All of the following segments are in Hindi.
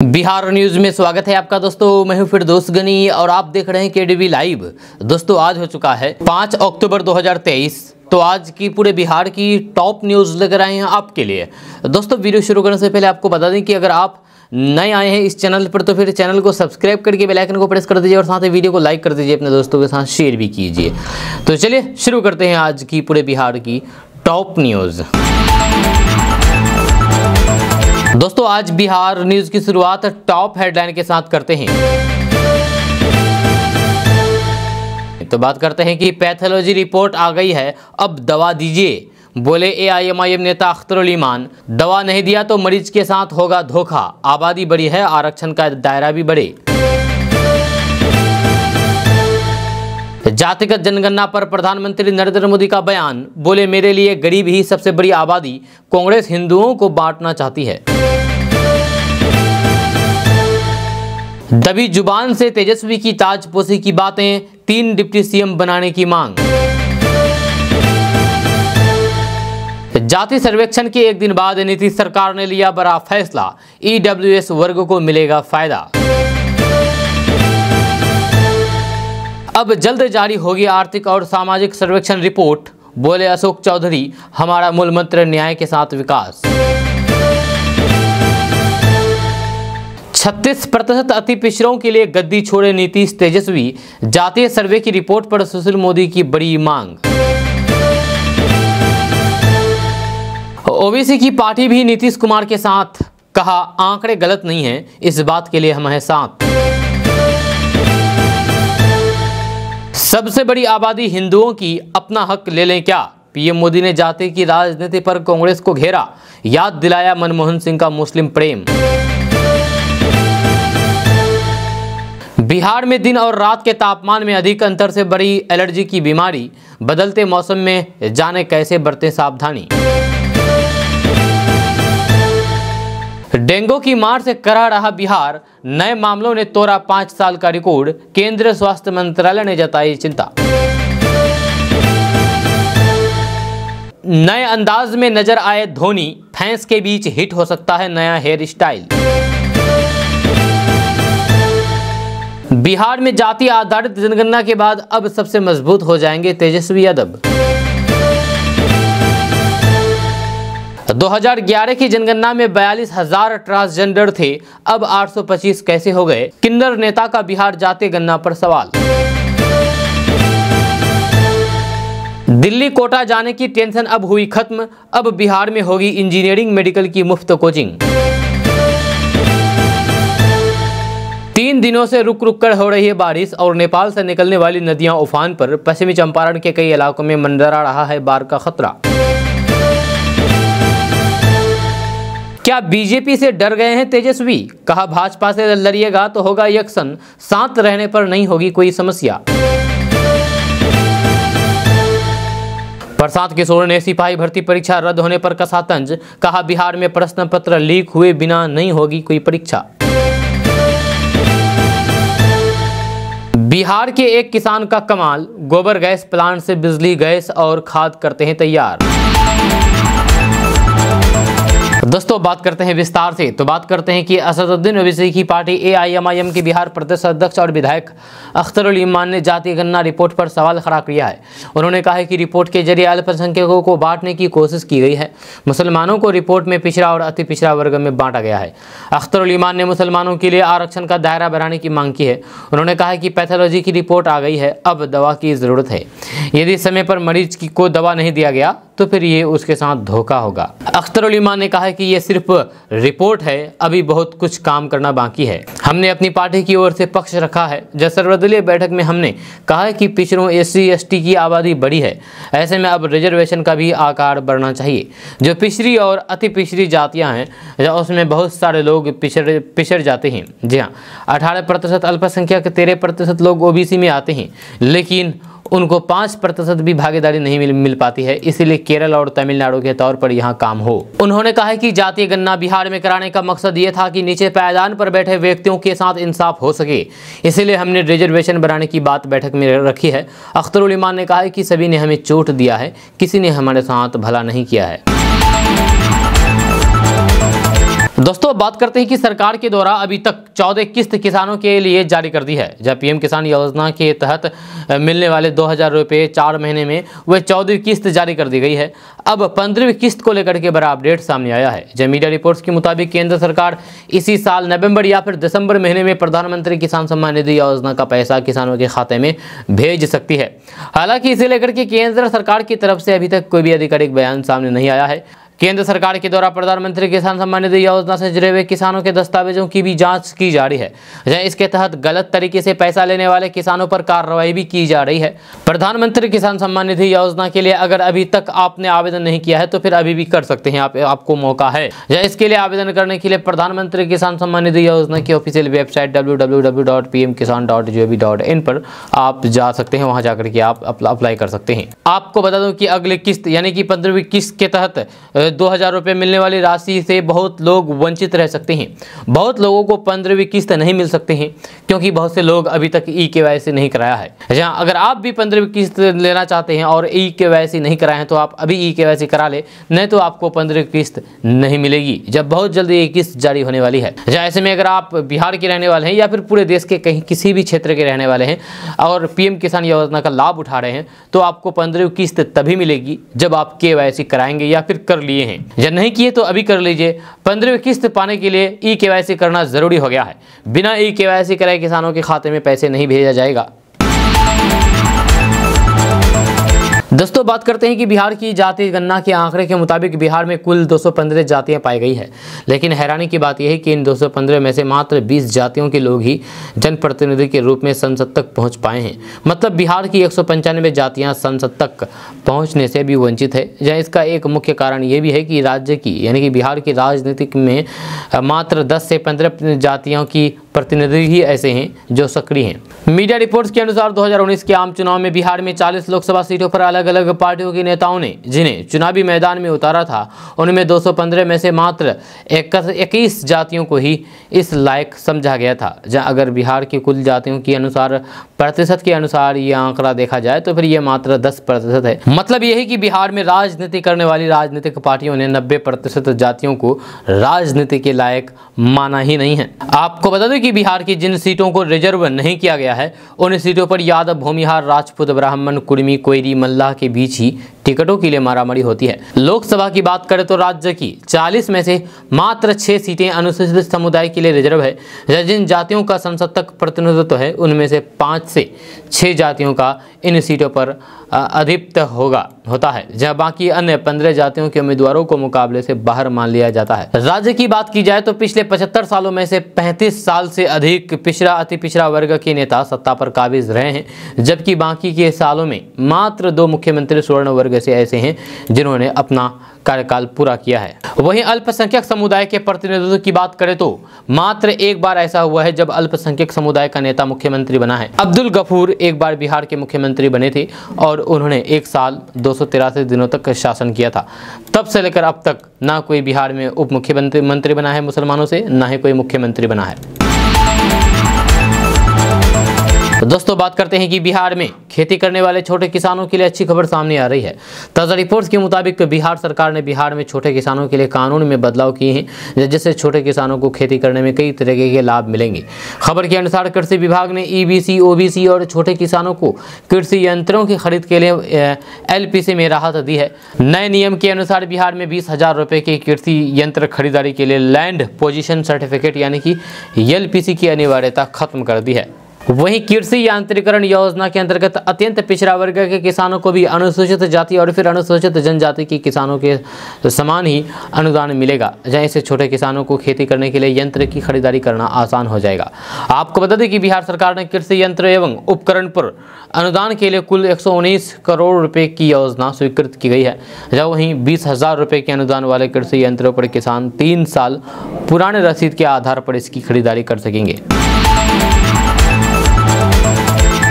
बिहार न्यूज में स्वागत है आपका दोस्तों। मैं हूं फिरदौस गनी और आप देख रहे हैं केडीवी लाइव। दोस्तों आज हो चुका है 5 अक्टूबर 2023। तो आज की पूरे बिहार की टॉप न्यूज लेकर आए हैं आपके लिए। दोस्तों वीडियो शुरू करने से पहले आपको बता दें कि अगर आप नए आए हैं इस चैनल पर तो फिर चैनल को सब्सक्राइब करके बेल आइकन को प्रेस कर दीजिए और साथ ही वीडियो को लाइक कर दीजिए, अपने दोस्तों के साथ शेयर भी कीजिए। तो चलिए शुरू करते हैं आज की पूरे बिहार की टॉप न्यूज। दोस्तों आज बिहार न्यूज की शुरुआत टॉप हेडलाइन के साथ करते हैं। तो बात करते हैं कि पैथोलॉजी रिपोर्ट आ गई है, अब दवा दीजिए, बोले एआईएमआईएम नेता अख्तरुल ईमान। दवा नहीं दिया तो मरीज के साथ होगा धोखा, आबादी बढ़ी है, आरक्षण का दायरा भी बढ़े। जातिगत जनगणना पर प्रधानमंत्री नरेंद्र मोदी का बयान, बोले मेरे लिए गरीब ही सबसे बड़ी आबादी, कांग्रेस हिंदुओं को बांटना चाहती है। दबी जुबान से तेजस्वी की ताजपोशी की बातें, 3 डिप्टी सीएम बनाने की मांग। जाति सर्वेक्षण के एक दिन बाद नीतीश सरकार ने लिया बड़ा फैसला, ईडब्ल्यूएस वर्ग को मिलेगा फायदा। अब जल्द जारी होगी आर्थिक और सामाजिक सर्वेक्षण रिपोर्ट, बोले अशोक चौधरी, हमारा मूल मंत्र न्याय के साथ विकास। 36% अति पिछड़ों के लिए गद्दी छोड़े नीतीश तेजस्वी, जातीय सर्वे की रिपोर्ट पर सुशील मोदी की बड़ी मांग। ओबीसी की पार्टी भी नीतीश कुमार के साथ, कहा आंकड़े गलत नहीं हैं, इस बात के लिए हम हैं साथ। सबसे बड़ी आबादी हिंदुओं की, अपना हक ले लें क्या, पीएम मोदी ने जाति की राजनीति पर कांग्रेस को घेरा, याद दिलाया मनमोहन सिंह का मुस्लिम प्रेम। बिहार में दिन और रात के तापमान में अधिक अंतर से बड़ी एलर्जी की बीमारी, बदलते मौसम में जाने कैसे बरतें सावधानी। डेंगू की मार से कराह रहा बिहार, नए मामलों ने तोड़ा 5 साल का रिकॉर्ड, केंद्रीय स्वास्थ्य मंत्रालय ने जताई चिंता। नए अंदाज में नजर आए धोनी, फैंस के बीच हिट हो सकता है नया हेयर स्टाइल। बिहार में जाति आधारित जनगणना के बाद अब सबसे मजबूत हो जाएंगे तेजस्वी यादव। 2011 की जनगणना में 42,000 ट्रांसजेंडर थे, अब 825 कैसे हो गए, किन्नर नेता का बिहार जातीय गणना पर सवाल। दिल्ली कोटा जाने की टेंशन अब हुई खत्म, अब बिहार में होगी इंजीनियरिंग मेडिकल की मुफ्त कोचिंग। 3 दिनों से रुक रुक कर हो रही है बारिश और नेपाल से निकलने वाली नदियां उफान पर, पश्चिमी चंपारण के कई इलाकों में मंडरा रहा है बाढ़ का खतरा। क्या बीजेपी से डर गए हैं तेजस्वी, कहा भाजपा से लड़िएगा तो होगा एक्शन, साथ रहने पर नहीं होगी कोई समस्या। प्रशांत किशोर ने सिपाही भर्ती परीक्षा रद्द होने पर कसा तंज, कहा बिहार में प्रश्न पत्र लीक हुए बिना नहीं होगी कोई परीक्षा। बिहार के एक किसान का कमाल, गोबर गैस प्लांट से बिजली गैस और खाद करते हैं तैयार। दोस्तों बात करते हैं विस्तार से। तो बात करते हैं कि असदुद्दीन ओवैसी की पार्टी एआईएमआईएम के बिहार प्रदेश अध्यक्ष और विधायक अख्तरुल ईमान ने जातीय गणना रिपोर्ट पर सवाल खड़ा किया है। उन्होंने कहा है कि रिपोर्ट के जरिए अल्पसंख्यकों को बांटने की कोशिश की गई है। मुसलमानों को रिपोर्ट में पिछड़ा और अति पिछड़ा वर्ग में बांटा गया है। अख्तरुल ईमान ने मुसलमानों के लिए आरक्षण का दायरा बढ़ाने की मांग की है। उन्होंने कहा कि पैथोलॉजी की रिपोर्ट आ गई है, अब दवा की जरूरत है। यदि समय पर मरीज को दवा नहीं दिया गया तो फिर ये उसके साथ धोखा होगा। अख्तरुल ईमान ने कहा कि ये सिर्फ रिपोर्ट है, अभी बहुत कुछ काम करना बाकी है। हमने अपनी पार्टी की ओर से पक्ष रखा है। जब सर्वदलीय बैठक में हमने कहा है कि पिछड़ों एससी एसटी की आबादी बढ़ी है, ऐसे में अब रिजर्वेशन का भी आकार बढ़ना चाहिए। जो पिछड़ी और अति पिछड़ी जातियां हैं उसमें बहुत सारे लोग पिछड़ जाते हैं। जी हाँ, 18% अल्पसंख्यक, 13% लोग ओबीसी में आते हैं, लेकिन उनको 5% भी भागीदारी नहीं मिल पाती है। इसीलिए केरल और तमिलनाडु के तौर पर यहाँ काम हो। उन्होंने कहा है कि जातीय गणना बिहार में कराने का मकसद ये था कि नीचे पायदान पर बैठे व्यक्तियों के साथ इंसाफ हो सके, इसीलिए हमने रिजर्वेशन बनाने की बात बैठक में रखी है। अख्तरुल ईमान ने कहा है कि सभी ने हमें चोट दिया है, किसी ने हमारे साथ भला नहीं किया है। दोस्तों बात करते हैं कि सरकार के द्वारा अभी तक 14 किस्त किसानों के लिए जारी कर दी है। जब पीएम किसान योजना के तहत मिलने वाले 2000 रुपये 4 महीने में वह 14 किस्त जारी कर दी गई है। अब 15वीं किस्त को लेकर के बड़ा अपडेट सामने आया है। जब मीडिया रिपोर्ट्स के मुताबिक केंद्र सरकार इसी साल नवंबर या फिर दिसंबर महीने में प्रधानमंत्री किसान सम्मान निधि योजना का पैसा किसानों के खाते में भेज सकती है। हालांकि इसे लेकर के केंद्र सरकार की तरफ से अभी तक कोई भी आधिकारिक बयान सामने नहीं आया है। केंद्र सरकार के द्वारा प्रधानमंत्री किसान सम्मान निधि योजना से जुड़े हुए किसानों के दस्तावेजों की भी जांच की जा रही है। इसके तहत गलत तरीके से पैसा लेने वाले किसानों पर कार्रवाई भी की जा रही है। प्रधानमंत्री किसान सम्मान निधि योजना के लिए अगर अभी तक आपने आवेदन नहीं किया है तो फिर अभी भी कर सकते हैं, आपको मौका है। इसके लिए आवेदन करने के लिए प्रधानमंत्री किसान सम्मान निधि योजना की ऑफिशियल वेबसाइट www.pmkisan.gov.in पर आप जा सकते हैं। वहां जाकर के आप अप्लाई कर सकते हैं। आपको बता दूं कि अगली किस्त यानी कि 15वीं किस्त के तहत 2000 रुपये मिलने वाली राशि से बहुत लोग वंचित रह सकते हैं। बहुत लोगों को 15वीं किस्त नहीं मिल सकते हैं क्योंकि बहुत से लोग अभी तक ई-केवाईसी नहीं कराया है। जहाँ अगर आप भी 15वीं किस्त लेना चाहते हैं और ई-केवाईसी नहीं कराए हैं तो आप अभी ई-केवाईसी करा ले, नहीं तो आपको 15वीं किस्त नहीं मिलेगी। जब बहुत जल्दी ये किस्त जारी होने वाली है। ऐसे में अगर आप बिहार के रहने वाले हैं या फिर पूरे देश के कहीं किसी भी क्षेत्र के रहने वाले हैं और पीएम किसान योजना का लाभ उठा रहे हैं तो आपको 15वीं किस्त तभी मिलेगी जब आप केवाईसी कराएंगे या फिर कर लिए हैं। जब नहीं किए तो अभी कर लीजिए। 15वीं किस्त पाने के लिए ई-केवाईसी करना जरूरी हो गया है। बिना ई-केवाईसी कराए किसानों के खाते में पैसे नहीं भेजा जाएगा। दोस्तों बात करते हैं कि बिहार की जाति गणना के आंकड़े के मुताबिक बिहार में कुल 215 जातियां पाई गई है। लेकिन हैरानी की बात यह है कि इन 215 में से मात्र 20 जातियों के लोग ही जनप्रतिनिधि के रूप में संसद तक पहुंच पाए हैं। मतलब बिहार की 195 जातियां संसद तक पहुंचने से भी वंचित है। जहाँ इसका एक मुख्य कारण ये भी है कि राज्य की यानी कि बिहार की राजनीतिक में मात्र 10 से 15 जातियों की प्रतिनिधि ही ऐसे हैं जो सक्रिय हैं। मीडिया रिपोर्ट्स के अनुसार 2019 के आम चुनाव में बिहार में 40 लोकसभा सीटों पर अलग अलग पार्टियों के नेताओं ने जिन्हें चुनावी मैदान में उतारा था उनमें 215 में से मात्र 21 जातियों को ही इस लायक समझा गया था। जहां अगर बिहार की कुल जातियों के अनुसार प्रतिशत के अनुसार ये आंकड़ा देखा जाए तो फिर ये मात्र 10% है। मतलब यह है कि बिहार में राजनीति करने वाली राजनीतिक पार्टियों ने 90% जातियों को राजनीति के लायक माना ही नहीं है। आपको बता दें कि बिहार की जिन सीटों को रिजर्व नहीं किया गया है उन सीटों पर यादव, भूमिहार, राजपूत, ब्राह्मण, कुर्मी, कोयरी, मल्लाह के बीच ही टिकटों के लिए मारामारी होती है। लोकसभा की बात करें तो राज्य की 40 में से मात्र 6 सीटें अनुसूचित समुदाय के लिए रिजर्व है। जिन जातियों का संसद तक प्रतिनिधित्व है उनमें से 5 से 6 जातियों का इन सीटों पर अधिकतर होता है, जहां बाकी अन्य 15 जातियों के उम्मीदवारों को मुकाबले से बाहर मान लिया जाता है। राज्य की बात की जाए तो पिछले 75 सालों में से 35 साल से अधिक पिछड़ा अति पिछड़ा वर्ग के नेता सत्ता पर काबिज रहे हैं, जबकि बाकी के सालों में मात्र 2 मुख्यमंत्री स्वर्ण वर्ग से ऐसे हैं जिन्होंने अपना कार्यकाल पूरा किया है। वहीं अल्पसंख्यक समुदाय के प्रतिनिधित्व की बात करें तो मात्र एक बार ऐसा हुआ है जब अल्पसंख्यक समुदाय का नेता मुख्यमंत्री बना है। अब्दुल गफूर एक बार बिहार के मुख्यमंत्री बने थे और उन्होंने 1 साल 283 दिनों तक शासन किया था। तब से लेकर अब तक ना कोई बिहार में उप मुख्यमंत्री बना है मुसलमानों से, ना ही कोई मुख्यमंत्री बना है। तो दोस्तों बात करते हैं कि बिहार में खेती करने वाले छोटे किसानों के लिए अच्छी खबर सामने आ रही है। ताज़ा रिपोर्ट्स के मुताबिक बिहार सरकार ने बिहार में छोटे किसानों के लिए कानून में बदलाव किए हैं जिससे छोटे किसानों को खेती करने में कई तरह के लाभ मिलेंगे। खबर के अनुसार कृषि विभाग ने ईबीसी, ओबीसी और छोटे किसानों को कृषि यंत्रों की खरीद के लिए एलपीसी में राहत दी है। नए नियम के अनुसार बिहार में 20,000 रुपये के कृषि यंत्र खरीदारी के लिए लैंड पोजीशन सर्टिफिकेट यानी कि एलपीसी की अनिवार्यता खत्म कर दी है। वहीं कृषि यांत्रिकरण योजना के अंतर्गत अत्यंत पिछड़ा वर्ग के किसानों को भी अनुसूचित जाति और फिर अनुसूचित जनजाति के किसानों के समान ही अनुदान मिलेगा, जहां इससे छोटे किसानों को खेती करने के लिए यंत्र की खरीदारी करना आसान हो जाएगा। आपको बता दें कि बिहार सरकार ने कृषि यंत्र एवं उपकरण पर अनुदान के लिए कुल 119 करोड़ रुपए की योजना स्वीकृत की गई है, जहाँ वहीं 20,000 रुपये के अनुदान वाले कृषि यंत्रों पर किसान 3 साल पुराने रसीद के आधार पर इसकी खरीदारी कर सकेंगे।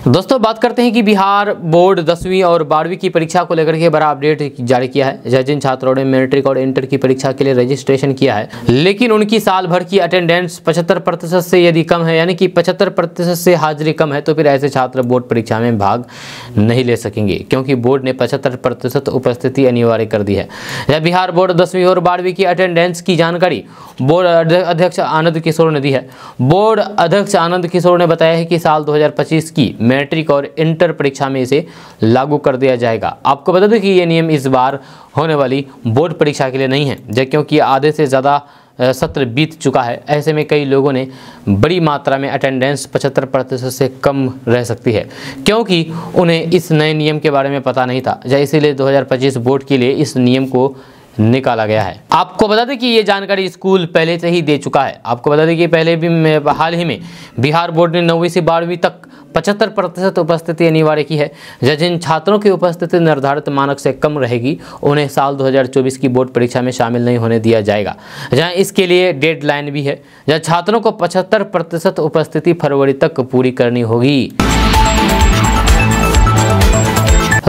दोस्तों बात करते हैं कि बिहार बोर्ड 10वीं और 12वीं की परीक्षा को लेकर के बड़ा अपडेट जारी किया है। जिन छात्रों ने मैट्रिक और इंटर की परीक्षा के लिए रजिस्ट्रेशन किया है लेकिन उनकी साल भर की अटेंडेंस 75% से यदि कम है यानी कि 75% से हाजिरी कम है तो फिर ऐसे छात्र बोर्ड परीक्षा में भाग नहीं ले सकेंगे, क्योंकि बोर्ड ने 75% उपस्थिति अनिवार्य कर दी है। बिहार बोर्ड 10वीं और 12वीं की अटेंडेंस की जानकारी बोर्ड अध्यक्ष आनंद किशोर ने दी है। बोर्ड अध्यक्ष आनंद किशोर ने बताया है कि साल 2025 की मैट्रिक और इंटर परीक्षा में इसे लागू कर दिया जाएगा। आपको बता दें कि ये नियम इस बार होने वाली बोर्ड परीक्षा के लिए नहीं है, क्योंकि आधे से ज़्यादा सत्र बीत चुका है। ऐसे में कई लोगों ने बड़ी मात्रा में अटेंडेंस 75% से कम रह सकती है, क्योंकि उन्हें इस नए नियम के बारे में पता नहीं था। इसीलिए 2025 बोर्ड के लिए इस नियम को निकाला गया है। आपको बता दें कि ये जानकारी स्कूल पहले से ही दे चुका है। आपको बता दें कि पहले भी हाल ही में बिहार बोर्ड ने 9वीं से 12वीं तक 75% उपस्थिति अनिवार्य की है। जिन छात्रों की उपस्थिति निर्धारित मानक से कम रहेगी उन्हें साल 2024 की बोर्ड परीक्षा में शामिल नहीं होने दिया जाएगा, जहां इसके लिए डेडलाइन भी है, जहां छात्रों को 75% उपस्थिति फरवरी तक पूरी करनी होगी।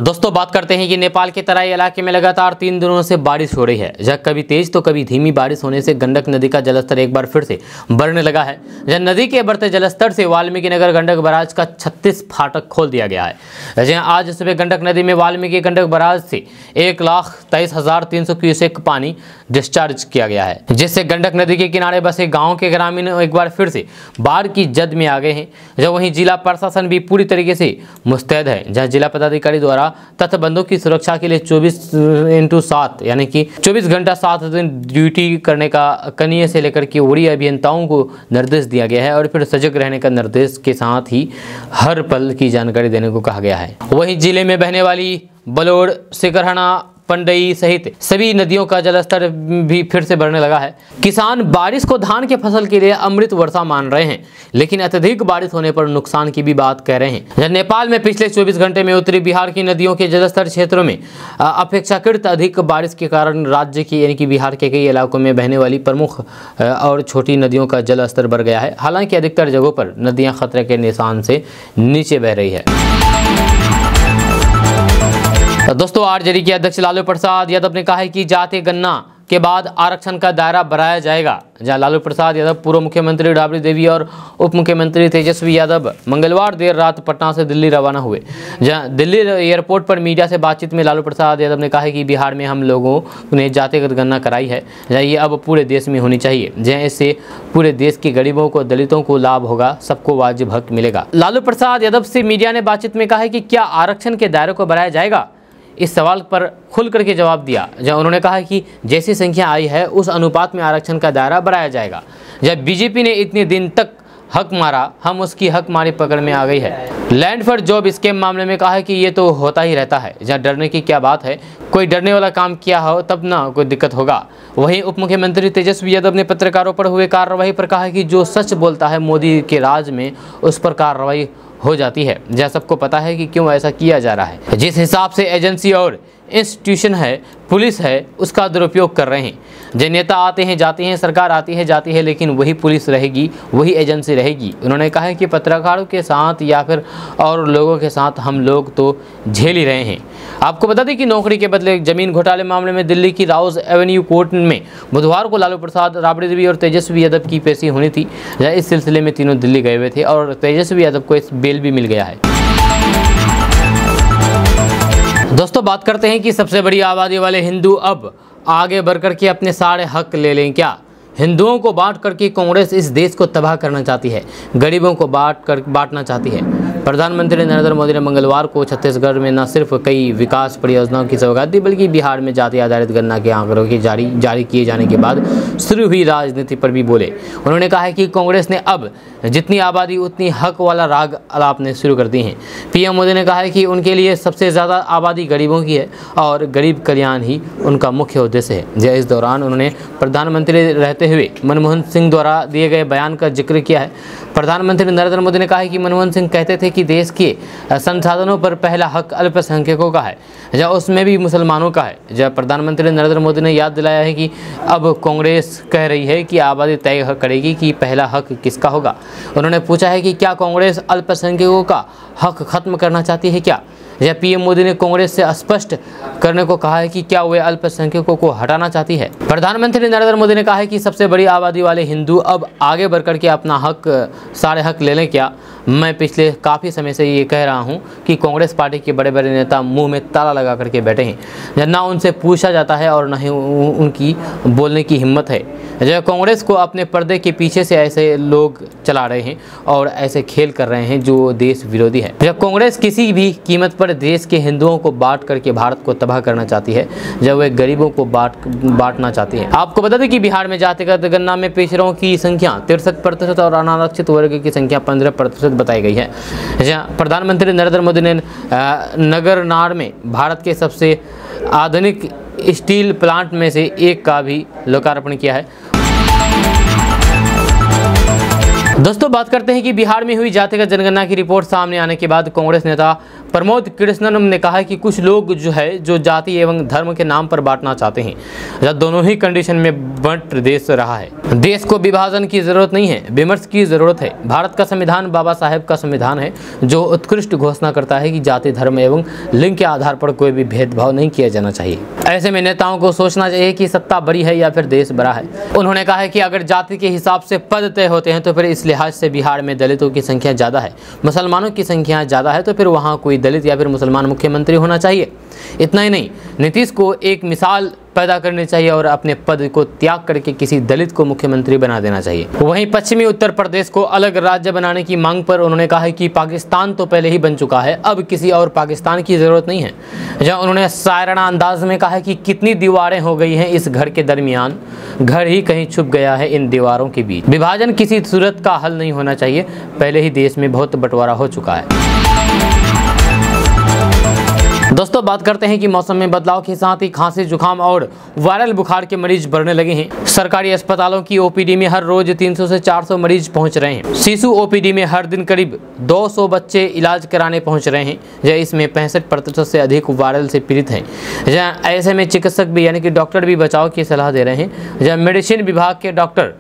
दोस्तों बात करते हैं कि नेपाल के तराई इलाके में लगातार 3 दिनों से बारिश हो रही है। जहाँ कभी तेज तो कभी धीमी बारिश होने से गंडक नदी का जलस्तर एक बार फिर से बढ़ने लगा है। जहाँ नदी के बढ़ते जलस्तर से वाल्मीकि नगर गंडक बराज का 36 फाटक खोल दिया गया है। जहाँ आज सुबह गंडक नदी में वाल्मीकि गंडक बराज से 1,23,300 क्यूसेक पानी डिस्चार्ज किया गया है, जिससे गंडक नदी के किनारे बसे गाँव के ग्रामीण एक बार फिर से बाढ़ की जद में आ गए हैं। जब वहीं जिला प्रशासन भी पूरी तरीके से मुस्तैद है, जहाँ जिला पदाधिकारी द्वारा तटबंधों की सुरक्षा के लिए 24/7 यानी कि 24 घंटा 7 दिन ड्यूटी करने का कनीय से लेकर के वरीय अभियंताओं को निर्देश दिया गया है और फिर सजग रहने का निर्देश के साथ ही हर पल की जानकारी देने को कहा गया है। वहीं जिले में बहने वाली बलोड़, सिकरहना, पंडई सहित सभी नदियों का जलस्तर भी फिर से बढ़ने लगा है। किसान बारिश को धान के फसल के लिए अमृत वर्षा मान रहे हैं, लेकिन अत्यधिक बारिश होने पर नुकसान की भी बात कह रहे हैं। नेपाल में पिछले 24 घंटे में उत्तरी बिहार की नदियों के जलस्तर क्षेत्रों में अपेक्षाकृत अधिक बारिश के कारण राज्य की यानी कि बिहार के कई इलाकों में बहने वाली प्रमुख और छोटी नदियों का जलस्तर बढ़ गया है। हालांकि अधिकतर जगहों पर नदियां खतरे के निशान से नीचे बह रही है। दोस्तों आरजेडी के अध्यक्ष लालू प्रसाद यादव ने कहा है कि जाति गणना के बाद आरक्षण का दायरा बढ़ाया जाएगा। जहां लालू प्रसाद यादव, पूर्व मुख्यमंत्री राबड़ी देवी और उप मुख्यमंत्री तेजस्वी यादव मंगलवार देर रात पटना से दिल्ली रवाना हुए। जहां दिल्ली एयरपोर्ट पर मीडिया से बातचीत में लालू प्रसाद यादव ने कहा है कि बिहार में हम लोगों ने जातिगत गणना कराई है, जहाँ ये अब पूरे देश में होनी चाहिए, जहाँ इससे पूरे देश के गरीबों को, दलितों को लाभ होगा, सबको वाजिब हक मिलेगा। लालू प्रसाद यादव से मीडिया ने बातचीत में कहा है कि क्या आरक्षण के दायरे को बढ़ाया जाएगा। इस सवाल पर खुल करके जवाब दिया, जहां उन्होंने कहा कि जैसी संख्या आई है उस अनुपात में आरक्षण का दायरा बढ़ाया जाएगा। जब बीजेपी ने इतने दिन तक हक मारा, हम उसकी हक मारी पकड़ में आ गई है। लैंड फॉर जॉब स्कीम मामले में कहा है कि ये तो होता ही रहता है, जहाँ डरने की क्या बात है, कोई डरने वाला काम किया हो तब ना कोई दिक्कत होगा। वहीं उप मुख्यमंत्री तेजस्वी यादव ने पत्रकारों पर हुए कार्रवाई पर कहा है कि जो सच बोलता है मोदी के राज में उस पर कार्रवाई हो जाती है। जहाँ सबको पता है कि क्यों ऐसा किया जा रहा है। जिस हिसाब से एजेंसी और इंस्टीट्यूशन है, पुलिस है, उसका दुरुपयोग कर रहे हैं। जो नेता आते हैं जाते हैं, सरकार आती है जाती है, लेकिन वही पुलिस रहेगी, वही एजेंसी रहेगी। उन्होंने कहा है कि पत्रकारों के साथ या फिर और लोगों के साथ हम लोग तो झेल ही रहे हैं। आपको बता दें कि नौकरी के बदले जमीन घोटाले मामले में दिल्ली की राउज एवेन्यू कोर्ट में बुधवार को लालू प्रसाद, राबड़ी देवी और तेजस्वी यादव की पेशी होनी थी। इस सिलसिले में तीनों दिल्ली गए हुए थे और तेजस्वी यादव को इस बेल भी मिल गया है। दोस्तों बात करते हैं कि सबसे बड़ी आबादी वाले हिंदू अब आगे बढ़कर के अपने सारे हक ले लें क्या। हिंदुओं को बांट करके कांग्रेस इस देश को तबाह करना चाहती है, गरीबों को बांटना चाहती है। प्रधानमंत्री नरेंद्र मोदी ने मंगलवार को छत्तीसगढ़ में न सिर्फ कई विकास परियोजनाओं की सौगात दी, बल्कि बिहार में जाति आधारित गणना के आंकड़ों के जारी किए जाने के बाद शुरू हुई राजनीति पर भी बोले। उन्होंने कहा है कि कांग्रेस ने अब जितनी आबादी उतनी हक वाला राग अलापने शुरू कर दी हैं। पीएम मोदी ने कहा है कि उनके लिए सबसे ज़्यादा आबादी गरीबों की है और गरीब कल्याण ही उनका मुख्य उद्देश्य है। इस दौरान उन्होंने प्रधानमंत्री रहते हुए मनमोहन सिंह द्वारा दिए गए बयान का जिक्र किया है। प्रधानमंत्री नरेंद्र मोदी ने कहा है कि मनमोहन सिंह कहते थे कि देश के संसाधनों पर पहला हक अल्पसंख्यकों का है, जहाँ उसमें भी मुसलमानों का है। जब प्रधानमंत्री नरेंद्र मोदी ने याद दिलाया है कि अब कांग्रेस कह रही है कि आबादी तय करेगी कि पहला हक किसका होगा। उन्होंने पूछा है कि क्या कांग्रेस अल्पसंख्यकों का हक खत्म करना चाहती है क्या। जहाँ पीएम मोदी ने कांग्रेस से स्पष्ट करने को कहा है कि क्या वे अल्पसंख्यकों को हटाना चाहती है। प्रधानमंत्री नरेंद्र मोदी ने कहा है कि सबसे बड़ी आबादी वाले हिंदू अब आगे बढ़कर के अपना सारे हक ले लें क्या। मैं पिछले काफ़ी समय से ये कह रहा हूँ कि कांग्रेस पार्टी के बड़े बड़े नेता मुंह में ताला लगा करके बैठे हैं, ना उनसे पूछा जाता है और न ही उनकी बोलने की हिम्मत है। जब कांग्रेस को अपने पर्दे के पीछे से ऐसे लोग चला रहे हैं और ऐसे खेल कर रहे हैं जो देश विरोधी है। जब कांग्रेस किसी भी कीमत पर देश के हिंदुओं को बांट करके भारत को तबाह करना चाहती है, जब वे गरीबों को बांटना चाहती है। आपको बता दें कि बिहार में जातिगत गणना में पिछड़ों की संख्या 63% और अनारक्षित वर्ग की संख्या 15% बताई गई है। जहाँ प्रधानमंत्री नरेंद्र मोदी ने नगरनार में भारत के सबसे आधुनिक स्टील प्लांट में से एक का भी लोकार्पण किया है। दोस्तों बात करते हैं कि बिहार में हुई जातिगत जनगणना की रिपोर्ट सामने आने के बाद कांग्रेस नेता प्रमोद कृष्णन ने कहा कि कुछ लोग जो जाति एवं धर्म के नाम पर बांटना चाहते हैं। जब दोनों ही कंडीशन में बंट देश रहा है। देश को विभाजन की जरूरत नहीं है, विमर्श की जरूरत है। भारत का संविधान बाबा साहेब का संविधान है जो उत्कृष्ट घोषणा करता है कि जाति धर्म एवं लिंग के आधार पर कोई भी भेदभाव नहीं किया जाना चाहिए। ऐसे में नेताओं को सोचना चाहिए कि सत्ता बड़ी है या फिर देश बड़ा है। उन्होंने कहा है कि अगर जाति के हिसाब से पद तय होते हैं तो फिर इस लिहाज से बिहार में दलितों की संख्या ज़्यादा है, मुसलमानों की संख्या ज़्यादा है, तो फिर वहाँ कोई दलित या फिर मुसलमान मुख्यमंत्री होना चाहिए। इतना ही नहीं, नीतीश को एक मिसाल पैदा करनी चाहिए और अपने पद को त्याग करके किसी दलित को मुख्यमंत्री बना देना चाहिए। वहीं पश्चिमी उत्तर प्रदेश को अलग राज्य बनाने की मांग पर उन्होंने कहा है कि पाकिस्तान तो पहले ही बन चुका है, अब किसी और पाकिस्तान की जरूरत नहीं है। जहां उन्होंने शायराना अंदाज में कहा है कि कितनी दीवारें हो गई हैं इस घर के दरमियान, घर ही कहीं छुप गया है इन दीवारों के बीच। विभाजन किसी सूरत का हल नहीं होना चाहिए, पहले ही देश में बहुत बंटवारा हो चुका है। दोस्तों बात करते हैं कि मौसम में बदलाव के साथ ही खांसी, जुकाम और वायरल बुखार के मरीज बढ़ने लगे हैं। सरकारी अस्पतालों की ओपीडी में हर रोज 300 से 400 मरीज पहुंच रहे हैं। शिशु ओपीडी में हर दिन करीब 200 बच्चे इलाज कराने पहुंच रहे हैं, जहाँ इसमें 65% से अधिक वायरल से पीड़ित हैं। जहाँ ऐसे में चिकित्सक भी यानी कि डॉक्टर भी बचाव की सलाह दे रहे हैं। जहाँ मेडिसिन विभाग के डॉक्टर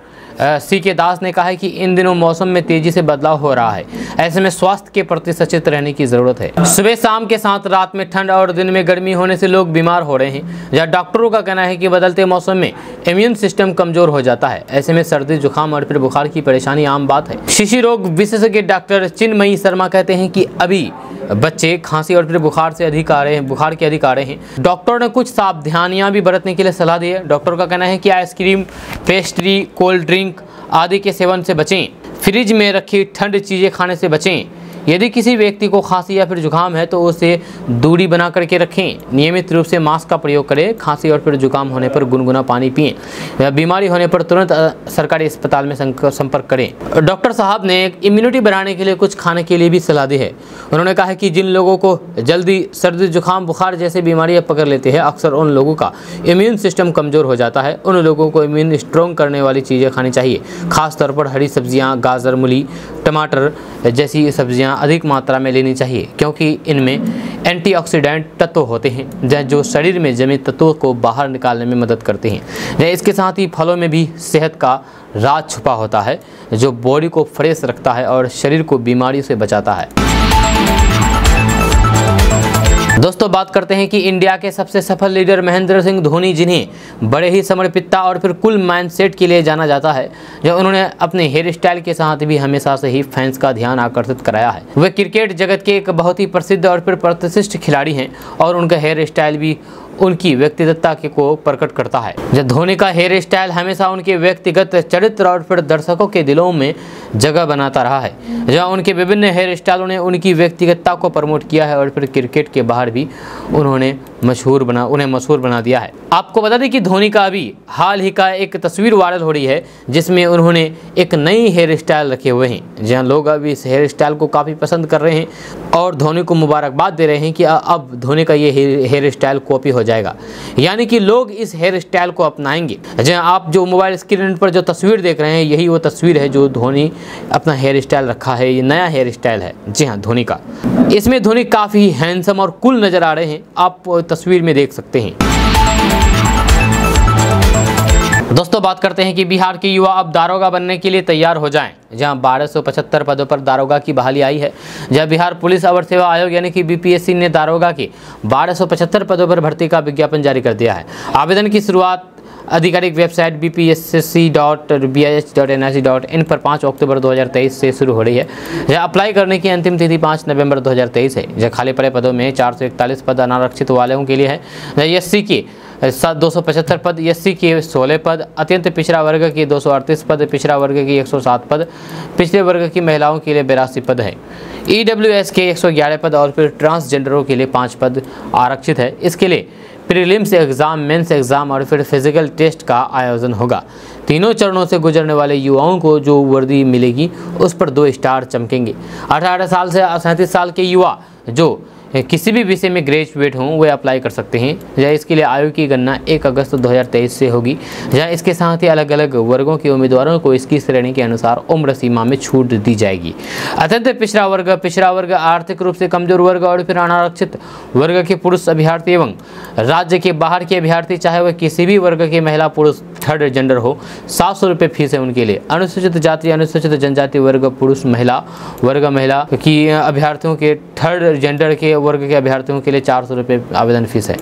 CK दास ने कहा है कि इन दिनों मौसम में तेजी से बदलाव हो रहा है, ऐसे में स्वास्थ्य के प्रति सचेत रहने की जरूरत है। सुबह शाम के साथ रात में ठंड और दिन में गर्मी होने से लोग बीमार हो रहे हैं। जहाँ डॉक्टरों का कहना है कि बदलते मौसम में इम्यून सिस्टम कमजोर हो जाता है, ऐसे में सर्दी, जुकाम और फिर बुखार की परेशानी आम बात है। शिशु रोग विशेषज्ञ डॉक्टर चिन्मयी शर्मा कहते हैं कि अभी बच्चे खांसी और फिर बुखार के अधिक आ रहे हैं। डॉक्टर ने कुछ सावधानियां भी बरतने के लिए सलाह दी है। डॉक्टर का कहना है कि आइसक्रीम, पेस्ट्री, कोल्ड ड्रिंक आदि के सेवन से बचें, फ्रिज में रखी ठंड चीज़ें खाने से बचें। यदि किसी व्यक्ति को खांसी या फिर जुकाम है तो उसे दूरी बना करके रखें। नियमित रूप से मास्क का प्रयोग करें। खांसी और फिर जुकाम होने पर गुनगुना पानी पिएं। या बीमारी होने पर तुरंत सरकारी अस्पताल में संपर्क करें। डॉक्टर साहब ने इम्यूनिटी बढ़ाने के लिए कुछ खाने के लिए भी सलाह दी है। उन्होंने कहा है कि जिन लोगों को जल्दी सर्दी, जुकाम, बुखार जैसे बीमारियां पकड़ लेती है, अक्सर उन लोगों का इम्यून सिस्टम कमज़ोर हो जाता है। उन लोगों को इम्यून स्ट्रॉन्ग करने वाली चीज़ें खानी चाहिए। खासतौर पर हरी सब्जियाँ, गाजर, मूली, टमाटर जैसी सब्जियाँ अधिक मात्रा में लेनी चाहिए, क्योंकि इनमें एंटीऑक्सीडेंट तत्व होते हैं जो शरीर में जमे तत्वों को बाहर निकालने में मदद करते हैं। इसके साथ ही फलों में भी सेहत का राज छुपा होता है जो बॉडी को फ्रेश रखता है और शरीर को बीमारी से बचाता है। दोस्तों बात करते हैं कि इंडिया के सबसे सफल लीडर महेंद्र सिंह धोनी, जिन्हें बड़े ही समर्पितता और फिर कूल माइंडसेट के लिए जाना जाता है, जो उन्होंने अपने हेयर स्टाइल के साथ भी हमेशा से ही फैंस का ध्यान आकर्षित कराया है। वे क्रिकेट जगत के एक बहुत ही प्रसिद्ध और फिर प्रतिष्ठित खिलाड़ी हैं और उनका हेयर स्टाइल भी उनकी व्यक्तिगतता को प्रकट करता है। जब धोनी का हेयर स्टाइल हमेशा उनके व्यक्तिगत चरित्र और फिर दर्शकों के दिलों में जगह बनाता रहा है। जहाँ उनके विभिन्न हेयर स्टाइलों ने उनकी व्यक्तिगतता को प्रमोट किया है और फिर क्रिकेट के बाहर भी उन्हें मशहूर बना दिया है। आपको बता दें कि धोनी का अभी हाल ही का एक तस्वीर वायरल हो रही है जिसमें उन्होंने एक नई हेयर स्टाइल रखे हुए हैं, जहां लोग अभी इस हेयर स्टाइल को काफ़ी पसंद कर रहे हैं और धोनी को मुबारकबाद दे रहे हैं कि अब धोनी का ये हेयर स्टाइल कॉपी हो जाएगा, यानी कि लोग इस हेयर स्टाइल को अपनाएंगे। जहां आप जो मोबाइल स्क्रीन पर जो तस्वीर देख रहे हैं, यही वो तस्वीर है जो धोनी अपना हेयर स्टाइल रखा है। ये नया हेयर स्टाइल है, जी हाँ, धोनी का। इसमें धोनी काफ़ी हैंडसम और कूल नज़र आ रहे हैं, आप तस्वीर में देख सकते हैं। दोस्तों बात करते हैं कि बिहार के युवा अब दारोगा बनने के लिए तैयार हो जाएं। जहां 1275 पदों पर दारोगा की बहाली आई है। जहां बिहार पुलिस अवर सेवा आयोग यानी कि बीपीएससी ने दारोगा के 1275 पदों पर भर्ती का विज्ञापन जारी कर दिया है। आवेदन की शुरुआत आधिकारिक वेबसाइट bpsc.bih.nic.in पर 5 अक्टूबर 2023 से शुरू हो रही है। जहां अप्लाई करने की अंतिम तिथि 5 नवंबर 2023 है। जहां खाली पड़े पदों में 441 पद अनारक्षित वालों के लिए है। एससी के 275 पद, एससी के 16 पद, अत्यंत पिछड़ा वर्ग के 238 पद, पिछड़ा वर्ग के 107 पद, पिछड़े वर्ग की महिलाओं के लिए 82 पद है। ईडब्ल्यूएस के 111 पद और फिर ट्रांसजेंडरों के लिए 5 पद आरक्षित है। इसके लिए प्रीलिम्स एग्जाम, मेंस एग्जाम और फिर फिजिकल टेस्ट का आयोजन होगा। तीनों चरणों से गुजरने वाले युवाओं को जो वर्दी मिलेगी उस पर 2 स्टार चमकेंगे। 18 साल से 37 साल के युवा जो किसी भी विषय में ग्रेजुएट हों वे अप्लाई कर सकते हैं। जहाँ इसके लिए आयु की गणना 1 अगस्त 2023 से होगी। जहाँ इसके साथ ही अलग अलग वर्गों के उम्मीदवारों को इसकी श्रेणी के अनुसार उम्र सीमा में छूट दी जाएगी। अत्यंत पिछड़ा वर्ग, आर्थिक रूप से कमजोर वर्ग और फिर अनारक्षित वर्ग के पुरुष अभ्यर्थी एवं राज्य के बाहर के अभ्यर्थी, चाहे वह किसी भी वर्ग के महिला पुरुष थर्ड जेंडर हो, 700 रुपये फीस है उनके लिए। अनुसूचित जाति, अनुसूचित जनजाति वर्ग पुरुष महिला की अभ्यर्थियों के थर्ड जेंडर के वर्ग के अभ्यर्थियों के लिए 400 रुपये आवेदन फीस है।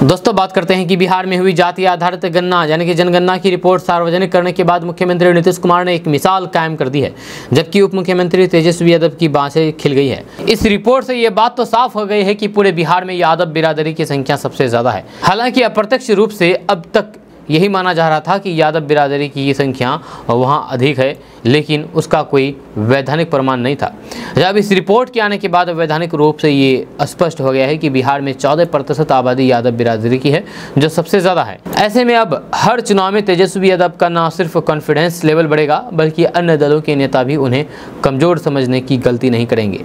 दोस्तों बात करते हैं कि बिहार में हुई जाति आधारित गणना यानी कि जनगणना की रिपोर्ट सार्वजनिक करने के बाद मुख्यमंत्री नीतीश कुमार ने एक मिसाल कायम कर दी है, जबकि उप मुख्यमंत्री तेजस्वी यादव की बातें खिल गई है। इस रिपोर्ट से ये बात तो साफ हो गई है कि पूरे बिहार में यादव बिरादरी की संख्या सबसे ज्यादा है। हालांकि अप्रत्यक्ष रूप से अब तक यही माना जा रहा था कि यादव बिरादरी की संख्या वहां अधिक है, लेकिन उसका कोई वैधानिक प्रमाण नहीं था। जब इस रिपोर्ट के आने के बाद वैधानिक रूप से ये स्पष्ट हो गया है कि बिहार में 14% आबादी यादव बिरादरी की है, जो सबसे ज़्यादा है। ऐसे में अब हर चुनाव में तेजस्वी यादव का न सिर्फ कॉन्फिडेंस लेवल बढ़ेगा, बल्कि अन्य दलों के नेता भी उन्हें कमज़ोर समझने की गलती नहीं करेंगे।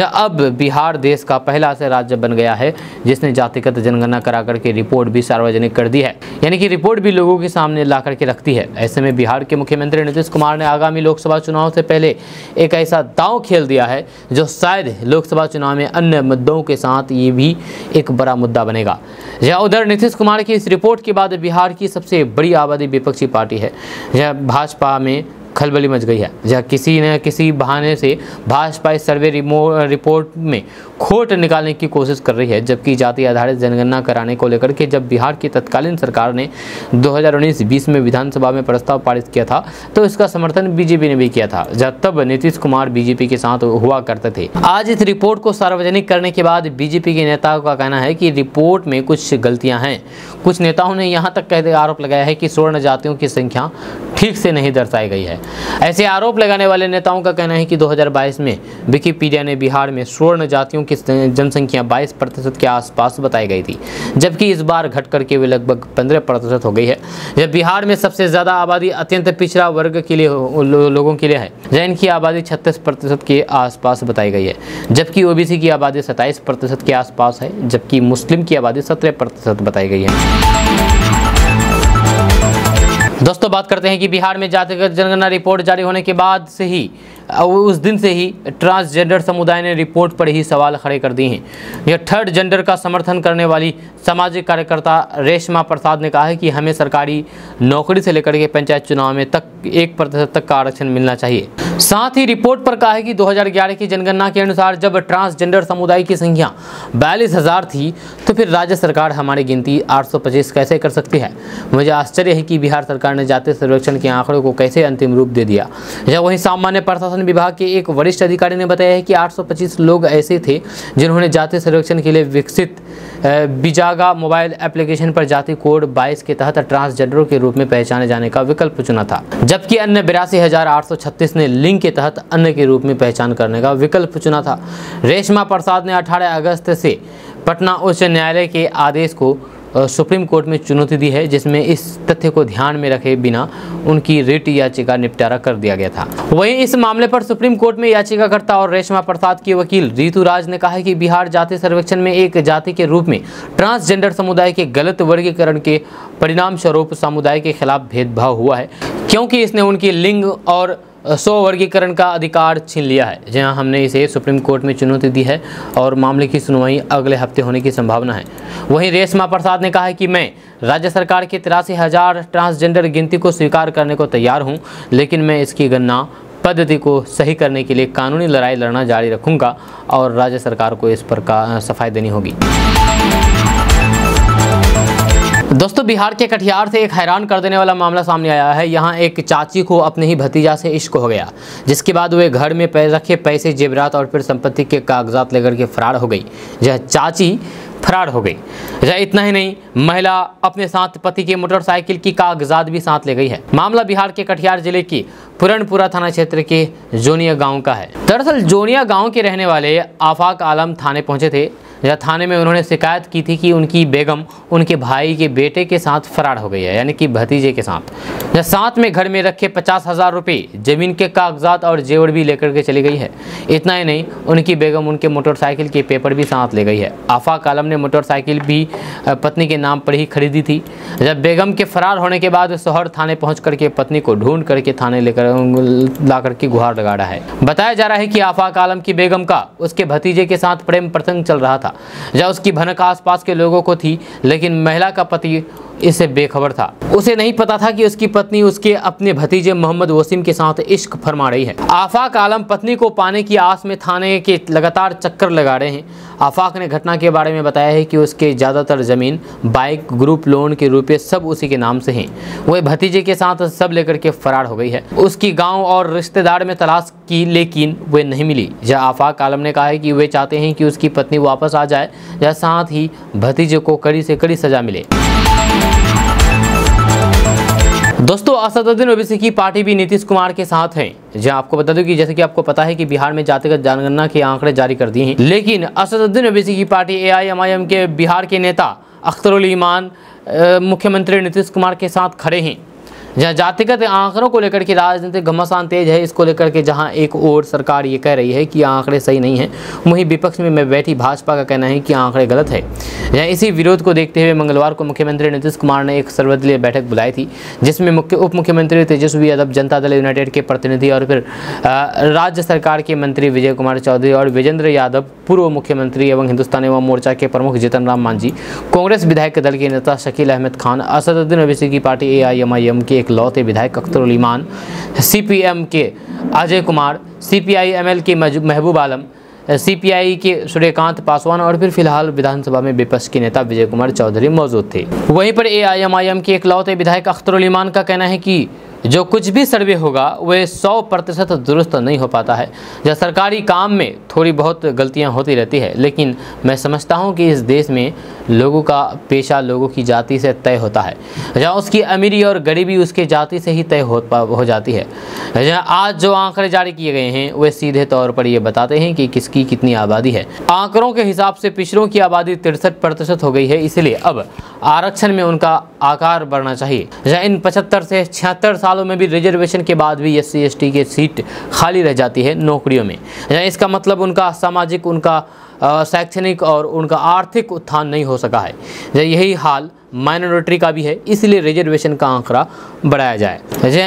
अब बिहार देश का पहला ऐसा राज्य बन गया है जिसने जातिगत जनगणना करा करके रिपोर्ट भी सार्वजनिक कर दी है, यानी कि रिपोर्ट भी लोगों के सामने ला करके रखती है। ऐसे में बिहार के मुख्यमंत्री नीतीश कुमार ने आगामी लोकसभा चुनाव से पहले एक ऐसा दांव खेल दिया है जो शायद लोकसभा चुनाव में अन्य मुद्दों के साथ ये भी एक बड़ा मुद्दा बनेगा। जहाँ उधर नीतीश कुमार की इस रिपोर्ट के बाद बिहार की सबसे बड़ी आबादी विपक्षी पार्टी है, जहाँ भाजपा में खलबली मच गई है। जहाँ किसी न किसी बहाने से भाजपा इस सर्वे रिपोर्ट में खोट निकालने की कोशिश कर रही है, जबकि जाति आधारित जनगणना कराने को लेकर के जब बिहार की तत्कालीन सरकार ने 2019-20 में विधानसभा में प्रस्ताव पारित किया था तो इसका समर्थन बीजेपी ने भी किया था, जब तब नीतीश कुमार बीजेपी के साथ हुआ करते थे। आज इस रिपोर्ट को सार्वजनिक करने के बाद बीजेपी के नेताओं का कहना है कि रिपोर्ट में कुछ गलतियां हैं। कुछ नेताओं ने यहाँ तक कहते आरोप लगाया है कि स्वर्ण जातियों की संख्या ठीक से नहीं दर्शाई गई है। ऐसे आरोप लगाने वाले नेताओं का कहना है कि 2022 में विकिपीडिया ने बिहार में स्वर्ण जातियों की जनसंख्या 22% के आसपास बताई गई थी, जबकि इस बार घट करके वे लगभग 15% हो गई है। जब बिहार में सबसे ज्यादा आबादी अत्यंत पिछड़ा वर्ग के लिए लोगों के लिए है, जिनकी आबादी 36% के आसपास बताई गई है, जबकि ओबीसी की आबादी 27% के आसपास है, जबकि मुस्लिम की आबादी 17% बताई गई है। दोस्तों बात करते हैं कि बिहार में जातिगत जनगणना रिपोर्ट जारी होने के बाद से ही उस दिन से ही ट्रांसजेंडर समुदाय ने रिपोर्ट पर ही सवाल खड़े कर दिए हैं। यह थर्ड जेंडर का समर्थन करने वाली सामाजिक कार्यकर्ता रेशमा प्रसाद ने कहा है कि हमें सरकारी नौकरी से लेकर के पंचायत चुनाव में तक 1% तक का आरक्षण मिलना चाहिए। साथ ही रिपोर्ट पर कहा है कि 2011 की जनगणना के अनुसार जब ट्रांसजेंडर समुदाय की संख्या 42,000 थी तो फिर राज्य सरकार हमारी गिनती 825 कैसे कर सकती है। मुझे आश्चर्य है कि बिहार सरकार ने जातीय सर्वेक्षण के आंकड़ों को कैसे अंतिम रूप दे दिया। जब वहीं सामान्य प्रशासन विभाग के एक वरिष्ठ अधिकारी ने बताया है कि 825 लोग ऐसे थे जिन्होंने जातीय सर्वेक्षण के लिए विकसित बिजागा मोबाइल एप्लीकेशन पर जाति कोड 22 के तहत ट्रांसजेंडरों के रूप में पहचाने जाने का विकल्प चुना था, जबकि अन्य 82,836 ने लिंग के तहत अन्य के रूप में पहचान करने का विकल्प चुना था। रेशमा प्रसाद ने 18 अगस्त से पटना उच्च न्यायालय के आदेश को सुप्रीम कोर्ट में चुनौती दी है, जिसमें इस तथ्य को ध्यान में रखे बिना उनकी रिट याचिका निपटारा कर दिया गया था। वहीं इस मामले पर सुप्रीम कोर्ट में याचिकाकर्ता और रेशमा प्रसाद की वकील रितु राज ने कहा है कि बिहार जाति सर्वेक्षण में एक जाति के रूप में ट्रांसजेंडर समुदाय के गलत वर्गीकरण के परिणाम स्वरूप समुदाय के खिलाफ भेदभाव हुआ है, क्योंकि इसने उनकी लिंग और 100 वर्गीकरण का अधिकार छीन लिया है। जहां हमने इसे सुप्रीम कोर्ट में चुनौती दी है और मामले की सुनवाई अगले हफ्ते होने की संभावना है। वहीं रेशमा प्रसाद ने कहा है कि मैं राज्य सरकार की 83,000 ट्रांसजेंडर गिनती को स्वीकार करने को तैयार हूं, लेकिन मैं इसकी गणना पद्धति को सही करने के लिए कानूनी लड़ाई लड़ना जारी रखूंगा और राज्य सरकार को इस पर सफाई देनी होगी। दोस्तों, बिहार के कटिहार से एक हैरान कर देने वाला मामला सामने आया है। यहाँ एक चाची को अपने ही भतीजा से इश्क हो गया, जिसके बाद वे घर में रखे पैसे, जेवरात और फिर संपत्ति के कागजात लेकर के फरार हो गई। यह चाची फरार हो गई। इतना ही नहीं, महिला अपने साथ पति के मोटरसाइकिल की कागजात भी साथ ले गई है। मामला बिहार के कटिहार जिले की पुरनपुरा थाना क्षेत्र के जोनिया गांव का है। दरअसल जोनिया गांव के रहने वाले आफाक आलम थाने पहुंचे थे। थाने में उन्होंने शिकायत की थी कि उनकी बेगम उनके भाई के बेटे के साथ फरार हो गई है, यानी कि भतीजे के साथ में घर में रखे 50,000 रुपये, जमीन के कागजात और जेवर भी लेकर के चली गई है। इतना ही नहीं, उनकी बेगम उनके मोटरसाइकिल के पेपर भी साथ ले गई है। आफाक आलम ने मोटरसाइकिल भी पत्नी के नाम पर ही खरीदी थी। जब बेगम के फरार होने के बाद शहर थाने पहुँच करके पत्नी को ढूंढ करके थाने ला करके गुहार लगा रहा है। बताया जा रहा है कि आफाक आलम की बेगम का उसके भतीजे के साथ प्रेम प्रसंग चल रहा था, जहाँ उसकी भनक आसपास के लोगों को थी, लेकिन महिला का पति इससे बेखबर था। उसे नहीं पता था कि उसकी पत्नी उसके अपने भतीजे मोहम्मद वसीम के साथ इश्क फरमा रही है। आफाक आलम पत्नी को पाने की आस में थाने के लगातार चक्कर लगा रहे हैं। आफाक ने घटना के बारे में बताया है कि उसके ज़्यादातर ज़मीन, बाइक, ग्रुप लोन के रुपए सब उसी के नाम से हैं। वह भतीजे के साथ सब लेकर के फरार हो गई है। उसकी गाँव और रिश्तेदार में तलाश की, लेकिन वे नहीं मिली। जहाँ आफाक आलम ने कहा है कि वे चाहते हैं कि उसकी पत्नी वापस आ जाए, या साथ ही भतीजे को कड़ी से कड़ी सजा मिले। दोस्तों, असदुद्दीन ओवैसी की पार्टी भी नीतीश कुमार के साथ है। जहां आपको बता दूं कि जैसे कि आपको पता है कि बिहार में जातिगत जनगणना के आंकड़े जारी कर दिए हैं, लेकिन असदुद्दीन ओवैसी की पार्टी एआईएमआईएम के बिहार के नेता अख्तरुल ईमान मुख्यमंत्री नीतीश कुमार के साथ खड़े हैं। जहाँ जातिगत आंकड़ों को लेकर के राजनीतिक घमासान तेज है, इसको लेकर के जहां एक और सरकार ये कह रही है कि आंकड़े सही नहीं हैं, वहीं विपक्ष में बैठी भाजपा का कहना है कि आंकड़े गलत है। जहाँ इसी विरोध को देखते हुए मंगलवार को मुख्यमंत्री नीतीश कुमार ने एक सर्वदलीय बैठक बुलाई थी, जिसमें उप मुख्यमंत्री तेजस्वी यादव, जनता दल यूनाइटेड के प्रतिनिधि और फिर राज्य सरकार के मंत्री विजय कुमार चौधरी और विजेंद्र यादव, पूर्व मुख्यमंत्री एवं हिंदुस्तानी अवाम मोर्चा के प्रमुख जीतन राम मांझी, कांग्रेस विधायक दल के नेता शकील अहमद खान, असदुद्दीन ओवैसी की पार्टी एआईएमआईएम के लौते विधायक अख्तरुल ईमान, सीपीएम के अजय कुमार, सीपीआई-एमएल के महबूब आलम, सीपीआई के सूर्यकांत पासवान और फिर फिलहाल विधानसभा में विपक्ष के नेता विजय कुमार चौधरी मौजूद थे। वहीं पर एआईएमआईएम के इकलौते विधायक अख्तरुल ईमान का कहना है कि जो कुछ भी सर्वे होगा वह 100% दुरुस्त नहीं हो पाता है। जब सरकारी काम में थोड़ी बहुत गलतियां होती रहती है, लेकिन मैं समझता हूं कि इस देश में लोगों का पेशा लोगों की जाति से तय होता है। जहां उसकी अमीरी और गरीबी उसके जाति से ही तय हो जाती है। जहां आज जो आंकड़े जारी किए गए हैं वे सीधे तौर पर ये बताते हैं कि किसकी कितनी आबादी है। आंकड़ों के हिसाब से पिछड़ों की आबादी 63% हो गई है, इसलिए अब आरक्षण में उनका आकार बढ़ना चाहिए। जहाँ इन 75 से 76 सालों में भी रिजर्वेशन के बाद भी SC/ST की सीट खाली रह जाती है नौकरियों में। इसका मतलब उनका सामाजिक, उनका शैक्षणिक और उनका आर्थिक उत्थान नहीं हो सका है। यही हाल माइनॉरिटी का भी है, इसलिए रिजर्वेशन का आंकड़ा बढ़ाया जाए।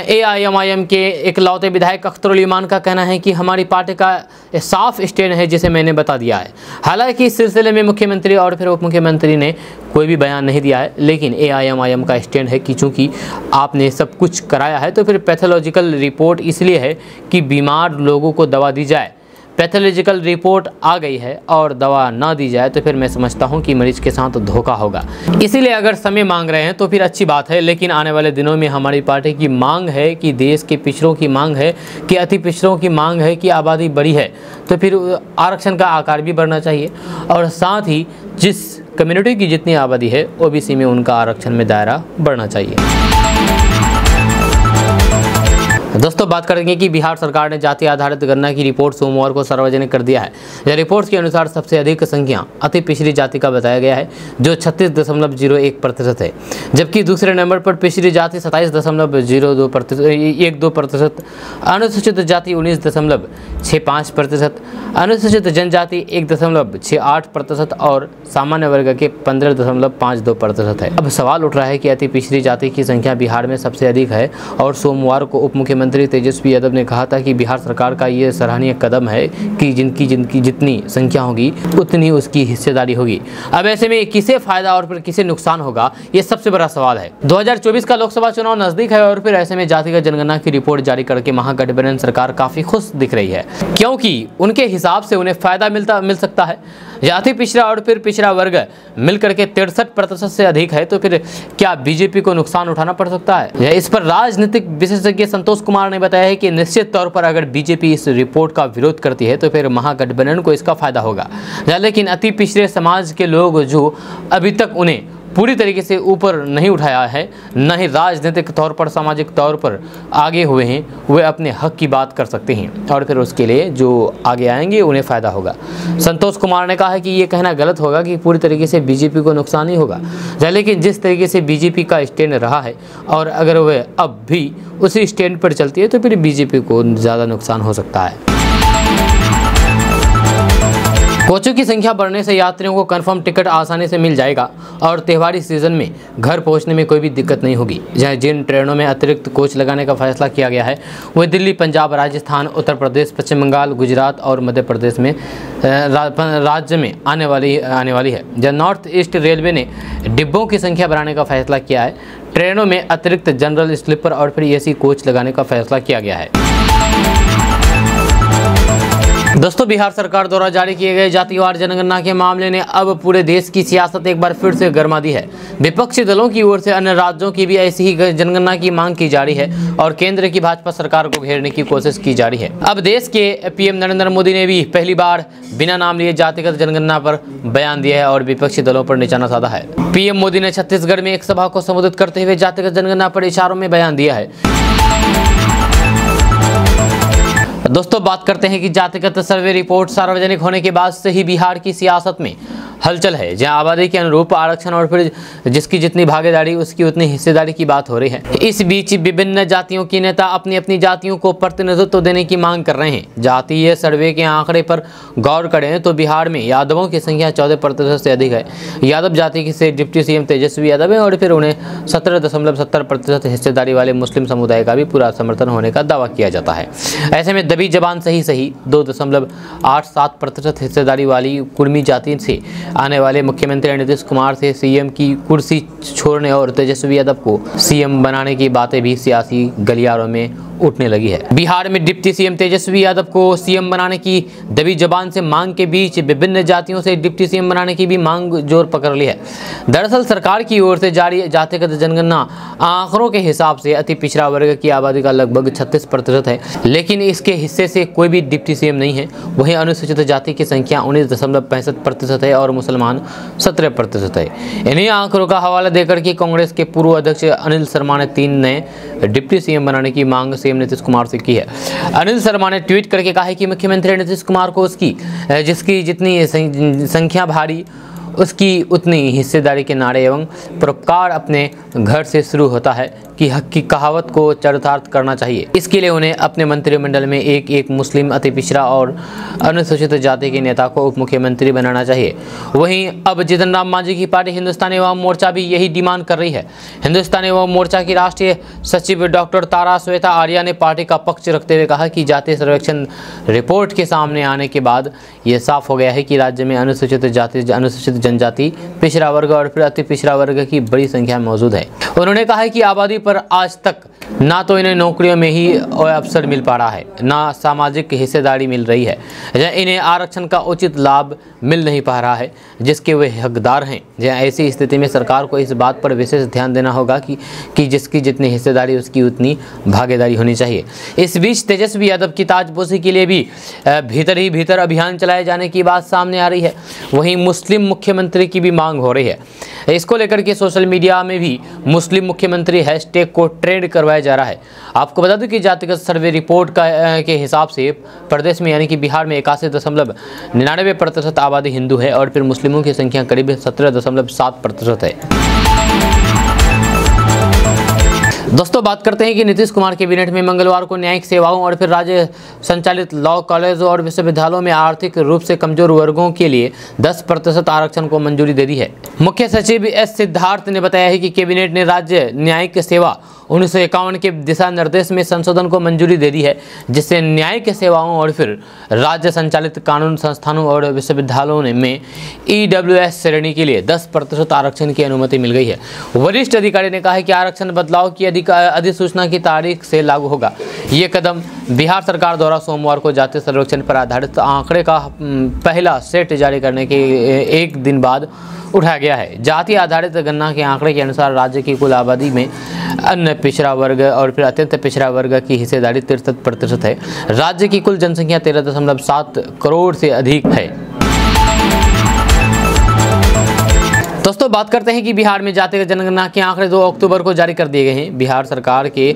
एआईएमआईएम के इकलौते विधायक अख्तरुल ईमान का कहना है कि हमारी पार्टी का साफ स्टैंड है, जिसे मैंने बता दिया है। हालांकि इस सिलसिले में मुख्यमंत्री और फिर उप मुख्यमंत्री ने कोई भी बयान नहीं दिया है, लेकिन एआईएमआईएम का स्टैंड है कि चूँकि आपने सब कुछ कराया है तो फिर पैथोलॉजिकल रिपोर्ट इसलिए है कि बीमार लोगों को दवा दी जाए। पैथोलॉजिकल रिपोर्ट आ गई है और दवा ना दी जाए तो फिर मैं समझता हूं कि मरीज के साथ धोखा होगा। इसीलिए अगर समय मांग रहे हैं तो फिर अच्छी बात है, लेकिन आने वाले दिनों में हमारी पार्टी की मांग है कि देश के पिछड़ों की मांग है कि अति पिछड़ों की मांग है कि आबादी बड़ी है, तो फिर आरक्षण का आकार भी बढ़ना चाहिए और साथ ही जिस कम्युनिटी की जितनी आबादी है OBC में उनका आरक्षण में दायरा बढ़ना चाहिए। दोस्तों, बात करेंगे कि बिहार सरकार ने जाति आधारित गणना की रिपोर्ट सोमवार को सार्वजनिक कर दिया है। यह रिपोर्ट के अनुसार सबसे अधिक संख्या अति पिछड़ी जाति का बताया गया है, जो 36.01% है, जबकि दूसरे नंबर पर पिछड़ी जाति 27.12%, अनुसूचित जाति 19.65%, अनुसूचित जनजाति 1.68% और सामान्य वर्ग के 15.52% है। अब सवाल उठ रहा है कि अति पिछड़ी जाति की संख्या बिहार में सबसे अधिक है और सोमवार को उप मुख्यमंत्री मुख्यमंत्री तेजस्वी यादव ने कहा था कि बिहार सरकार का ये सराहनीय कदम है कि जिनकी जितनी संख्या होगी उतनी उसकी हिस्सेदारी होगी। अब ऐसे में किसे फायदा और फिर किसे नुकसान होगा, ये सबसे बड़ा सवाल है। 2024 का लोकसभा चुनाव नजदीक है और फिर ऐसे में जातिगत जनगणना की रिपोर्ट जारी करके महागठबंधन सरकार काफी खुश दिख रही है, क्योंकि उनके हिसाब से उन्हें फायदा मिल सकता है। जाति पिछड़ा और फिर पिछड़ा वर्ग मिलकर के 63% से अधिक है, तो फिर क्या बीजेपी को नुकसान उठाना पड़ सकता है? इस पर राजनीतिक विशेषज्ञ संतोष कुमार ने बताया है कि निश्चित तौर पर अगर बीजेपी इस रिपोर्ट का विरोध करती है तो फिर महागठबंधन को इसका फायदा होगा, लेकिन अति पिछड़े समाज के लोग जो अभी तक उन्हें पूरी तरीके से ऊपर नहीं उठाया है, न ही राजनीतिक तौर पर सामाजिक तौर पर आगे हुए हैं, वे अपने हक की बात कर सकते हैं और फिर उसके लिए जो आगे आएंगे उन्हें फ़ायदा होगा। संतोष कुमार ने कहा है कि ये कहना गलत होगा कि पूरी तरीके से बीजेपी को नुकसान ही होगा, लेकिन जिस तरीके से बीजेपी का स्टैंड रहा है और अगर वह अब भी उसी स्टैंड पर चलती है तो फिर बीजेपी को ज़्यादा नुकसान हो सकता है। कोचों की संख्या बढ़ने से यात्रियों को कंफर्म टिकट आसानी से मिल जाएगा और त्योहारी सीजन में घर पहुंचने में कोई भी दिक्कत नहीं होगी। जिन ट्रेनों में अतिरिक्त कोच लगाने का फैसला किया गया है वह दिल्ली, पंजाब, राजस्थान, उत्तर प्रदेश, पश्चिम बंगाल, गुजरात और मध्य प्रदेश में राज्य में आने वाली है। जहाँ नॉर्थ ईस्ट रेलवे ने डिब्बों की संख्या बढ़ाने का फैसला किया है। ट्रेनों में अतिरिक्त जनरल, स्लीपर और फिर एसी कोच लगाने का फैसला किया गया है। दोस्तों, बिहार सरकार द्वारा जारी किए गए जातिवार जनगणना के मामले ने अब पूरे देश की सियासत एक बार फिर से गर्मा दी है। विपक्षी दलों की ओर से अन्य राज्यों की भी ऐसी ही जनगणना की मांग की जा रही है और केंद्र की भाजपा सरकार को घेरने की कोशिश की जा रही है। अब देश के पीएम नरेंद्र मोदी ने भी पहली बार बिना नाम लिए जातिगत जनगणना पर बयान दिया है और विपक्षी दलों पर निशाना साधा है। पीएम मोदी ने छत्तीसगढ़ में एक सभा को संबोधित करते हुए जातिगत जनगणना पर इशारों में बयान दिया है। दोस्तों, बात करते हैं कि जातिगत सर्वे रिपोर्ट सार्वजनिक होने के बाद से ही बिहार की सियासत में हलचल है, जहां आबादी के अनुरूप आरक्षण और फिर जिसकी जितनी भागीदारी उसकी उतनी हिस्सेदारी की बात हो रही है। इस बीच विभिन्न जातियों के नेता अपनी अपनी जातियों को प्रतिनिधित्व देने की मांग कर रहे हैं। जातीय सर्वे के आंकड़े पर गौर करें तो बिहार में यादवों की संख्या 14% से अधिक है। यादव जाति से डिप्टी सीएम तेजस्वी यादव है और फिर उन्हें 17.70% हिस्सेदारी वाले मुस्लिम समुदाय का भी पूरा समर्थन होने का दावा किया जाता है। ऐसे में दबी जबान सही 2.87% हिस्सेदारी वाली कुर्मी जाति से आने वाले मुख्यमंत्री नीतीश कुमार से सीएम की कुर्सी छोड़ने और तेजस्वी यादव को सीएम बनाने की बातें भी सियासी गलियारों में उठने लगी है। बिहार में डिप्टी सीएम तेजस्वी यादव को सीएम बनाने की दबी जबान से मांग के बीच विभिन्न जातियों से डिप्टी सीएम बनाने की भी मांग जोर पकड़ ली है। दरअसल सरकार की ओर से जारी जातिगत जनगणना आंकड़ों के हिसाब से अति पिछड़ा वर्ग की आबादी का लगभग 36% है, लेकिन इसके हिस्से से कोई भी डिप्टी सीएम नहीं है। वहीं अनुसूचित जाति की संख्या 19.65% है और मुसलमान 17% है। इन्हीं आंकड़ों का हवाला देकर के कांग्रेस के पूर्व अध्यक्ष अनिल शर्मा ने 3 नए डिप्टी सीएम बनाने की मांग सीएम नीतीश कुमार से की है। अनिल शर्मा ने ट्वीट करके कहा है कि मुख्यमंत्री नीतीश कुमार को जिसकी जितनी संख्या भारी उसकी उतनी हिस्सेदारी के नारे एवं परोपकार अपने घर से शुरू होता है कि हक की कहावत को चरितार्थ करना चाहिए। इसके लिए उन्हें अपने मंत्रिमंडल में एक मुस्लिम, अति पिछड़ा और अनुसूचित जाति के नेता को उप मुख्यमंत्री बनाना चाहिए। वहीं अब जीतन राम मांझी की पार्टी हिंदुस्तानी अवाम मोर्चा भी यही डिमांड कर रही है। हिंदुस्तानी अवाम मोर्चा की राष्ट्रीय सचिव डॉक्टर तारा श्वेता आर्या ने पार्टी का पक्ष रखते हुए कहा कि जातीय सर्वेक्षण रिपोर्ट के सामने आने के बाद ये साफ हो गया है कि राज्य में अनुसूचित जाति, अनुसूचित जनजाति, पिछड़ा वर्ग और फिर अति पिछड़ा वर्ग की बड़ी संख्या मौजूद है। उन्होंने कहा है कि आबादी पर आज तक ना तो इन्हें नौकरियों में ही अवसर मिल पा रहा है, ना सामाजिक हिस्सेदारी मिल रही है, इन्हें आरक्षण का उचित लाभ मिल नहीं पा रहा है जिसके वे हकदार हैं। ऐसी स्थिति में सरकार को इस बात पर विशेष ध्यान देना होगा कि जिसकी जितनी हिस्सेदारी उसकी उतनी भागीदारी होनी चाहिए। इस बीच तेजस्वी यादव की ताजपोशी के लिए भी भीतर ही भीतर अभियान चलाए जाने की बात सामने आ रही है। वहीं मुस्लिम मुख्यमंत्री की भी मांग हो रही है। इसको लेकर के सोशल मीडिया में भी मुस्लिम मुख्यमंत्री हैशटैग को ट्रेंड करवाया जा रहा है। आपको बता दूं कि जातिगत सर्वे रिपोर्ट के हिसाब से प्रदेश में यानी कि बिहार में 81.99% आबादी हिंदू है और फिर मुस्लिमों की संख्या करीब 17.7% है। दोस्तों, बात करते हैं कि नीतीश कुमार कैबिनेट में मंगलवार को न्यायिक सेवाओं और फिर राज्य संचालित लॉ कॉलेजों और विश्वविद्यालयों में आर्थिक रूप से कमजोर वर्गों के लिए 10% आरक्षण को मंजूरी दे दी है। मुख्य सचिव एस सिद्धार्थ ने बताया है कि कैबिनेट ने राज्य न्यायिक सेवा 1951 के दिशा निर्देश में संशोधन को मंजूरी दे दी है, जिससे न्यायिक सेवाओं और फिर राज्य संचालित कानून संस्थानों और विश्वविद्यालयों में EWS श्रेणी के लिए 10% आरक्षण की अनुमति मिल गई है। वरिष्ठ अधिकारी ने कहा है कि आरक्षण बदलाव की अधिसूचना की तारीख से लागू होगा। ये कदम बिहार सरकार द्वारा सोमवार को जातीय सर्वेक्षण पर आधारित आंकड़े का पहला सेट जारी करने के एक दिन बाद उठाया गया है। जाति आधारित गणना के आंकड़े के अनुसार राज्य की कुल आबादी में अन्य पिछड़ा वर्ग और फिर अत्यंत पिछड़ा वर्ग की हिस्सेदारी 63% है। राज्य की कुल जनसंख्या 13.7 करोड़ से अधिक है। दोस्तों बात करते हैं कि बिहार में जातिगत जनगणना के आंकड़े 2 अक्टूबर को जारी कर दिए गए हैं। बिहार सरकार के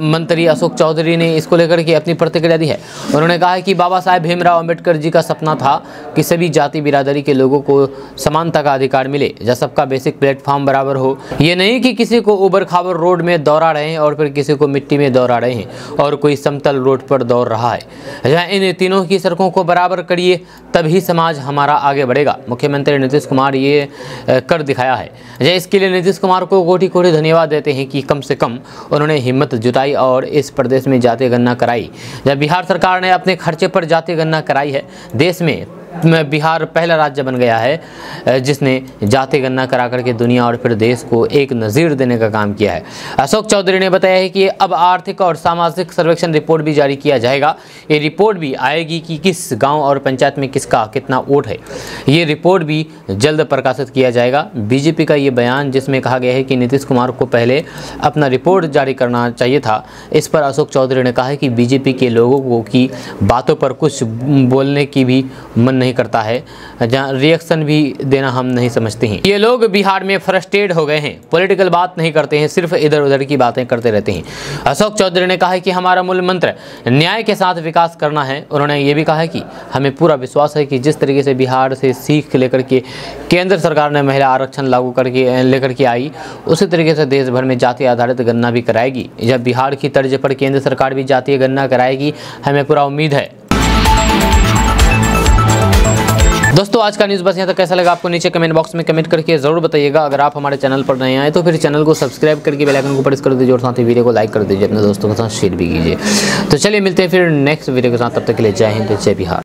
मंत्री अशोक चौधरी ने इसको लेकर के अपनी प्रतिक्रिया दी है। उन्होंने कहा है कि बाबा साहेब भीमराव अंबेडकर जी का सपना था कि सभी जाति बिरादरी के लोगों को समानता का अधिकार मिले, जहाँ सबका बेसिक प्लेटफॉर्म बराबर हो। ये नहीं कि किसी को उबड़ खाबड़ रोड में दौड़ा रहे हैं और फिर किसी को मिट्टी में दौड़ा रहे हैं और कोई समतल रोड पर दौड़ रहा है। जहाँ इन तीनों की सड़कों को बराबर करिए, तभी समाज हमारा आगे बढ़ेगा। मुख्यमंत्री नीतीश कुमार ये कर दिखाया है। इसके लिए नीतीश कुमार को कोटि कोटि धन्यवाद देते हैं कि कम से कम उन्होंने हिम्मत जुटाई और इस प्रदेश में जातीय गणना कराई। जब बिहार सरकार ने अपने खर्चे पर जातीय गणना कराई है, देश में बिहार पहला राज्य बन गया है जिसने जातीय गणना करा करके दुनिया और फिर देश को एक नज़ीर देने का काम किया है। अशोक चौधरी ने बताया है कि अब आर्थिक और सामाजिक सर्वेक्षण रिपोर्ट भी जारी किया जाएगा। ये रिपोर्ट भी आएगी कि किस गांव और पंचायत में किसका कितना वोट है। ये रिपोर्ट भी जल्द प्रकाशित किया जाएगा। बीजेपी का ये बयान जिसमें कहा गया है कि नीतीश कुमार को पहले अपना रिपोर्ट जारी करना चाहिए था, इस पर अशोक चौधरी ने कहा है कि बीजेपी के लोगों की बातों पर कुछ बोलने की भी मन नहीं करता है, जहां रिएक्शन भी देना हम नहीं समझते हैं। ये लोग बिहार में फ्रस्ट्रेट हो गए हैं, पॉलिटिकल बात नहीं करते हैं, सिर्फ इधर उधर की बातें करते रहते हैं। अशोक चौधरी ने कहा है कि हमारा मूल मंत्र न्याय के साथ विकास करना है। उन्होंने ये भी कहा है कि हमें पूरा विश्वास है कि जिस तरीके से बिहार से सीख लेकर के केंद्र सरकार ने महिला आरक्षण लागू करके लेकर के आई, उसी तरीके से देश भर में जाति आधारित गणना भी कराएगी। जब बिहार की तर्ज पर केंद्र सरकार भी जातीय गणना कराएगी, हमें पूरा उम्मीद है। दोस्तों आज का न्यूज़ बस यहाँ तक। कैसा लगा आपको नीचे कमेंट बॉक्स में कमेंट करके जरूर बताइएगा। अगर आप हमारे चैनल पर नए आए तो फिर चैनल को सब्सक्राइब करके बेल आइकन को प्रेस कर दीजिए और साथ ही वीडियो को लाइक कर दीजिए, अपने दोस्तों के साथ शेयर भी कीजिए। तो चलिए मिलते हैं फिर नेक्स्ट वीडियो के साथ, तब तक के लिए जय हिंद, जय बिहार।